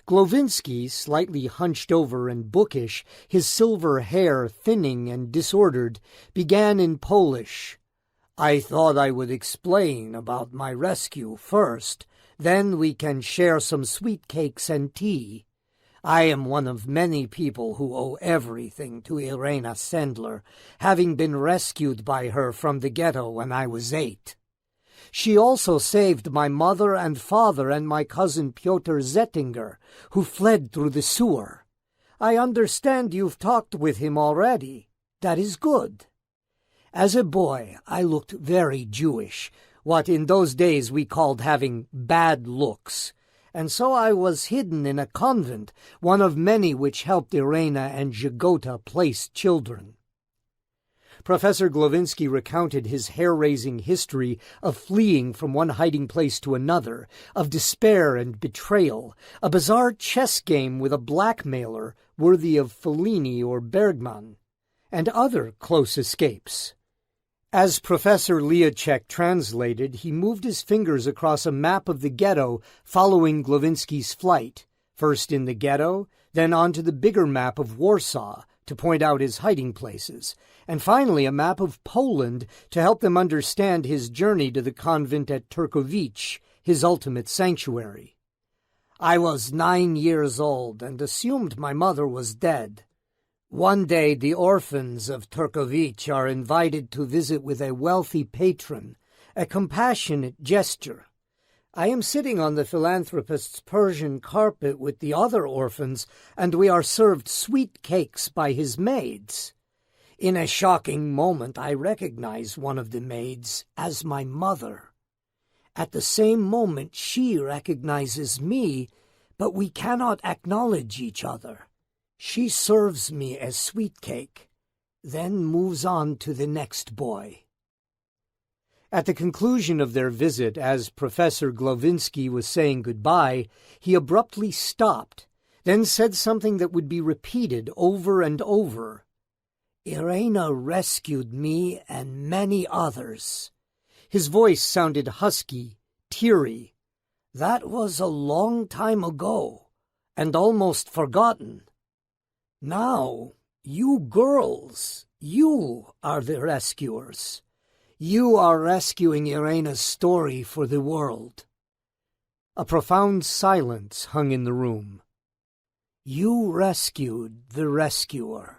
Glowinski, slightly hunched over and bookish, his silver hair thinning and disordered, began in Polish. "I thought I would explain about my rescue first. Then we can share some sweet cakes and tea. I am one of many people who owe everything to Irena Sendler, having been rescued by her from the ghetto when I was 8. She also saved my mother and father and my cousin Piotr Zettinger, who fled through the sewer. I understand you've talked with him already. That is good. As a boy, I looked very Jewish, what in those days we called having bad looks, and so I was hidden in a convent, one of many which helped Irena and Zhigota place children." Professor Glowinski recounted his hair-raising history of fleeing from one hiding place to another, of despair and betrayal, a bizarre chess game with a blackmailer worthy of Fellini or Bergman, and other close escapes. As Professor Liacek translated, he moved his fingers across a map of the ghetto following Glowinski's flight, first in the ghetto, then onto the bigger map of Warsaw to point out his hiding places, and finally a map of Poland to help them understand his journey to the convent at Turkowicz, his ultimate sanctuary. "I was 9 years old and assumed my mother was dead. One day the orphans of Turkowicz are invited to visit with a wealthy patron, a compassionate gesture. I am sitting on the philanthropist's Persian carpet with the other orphans, and we are served sweet cakes by his maids. In a shocking moment I recognize one of the maids as my mother. At the same moment she recognizes me, but we cannot acknowledge each other. She serves me a sweet cake, then moves on to the next boy." At the conclusion of their visit, as Professor Glowinski was saying goodbye, he abruptly stopped, then said something that would be repeated over and over. "Irena rescued me and many others." His voice sounded husky, teary. "That was a long time ago, and almost forgotten. Now, you girls, you are the rescuers. You are rescuing Irena's story for the world." A profound silence hung in the room. "You rescued the rescuer."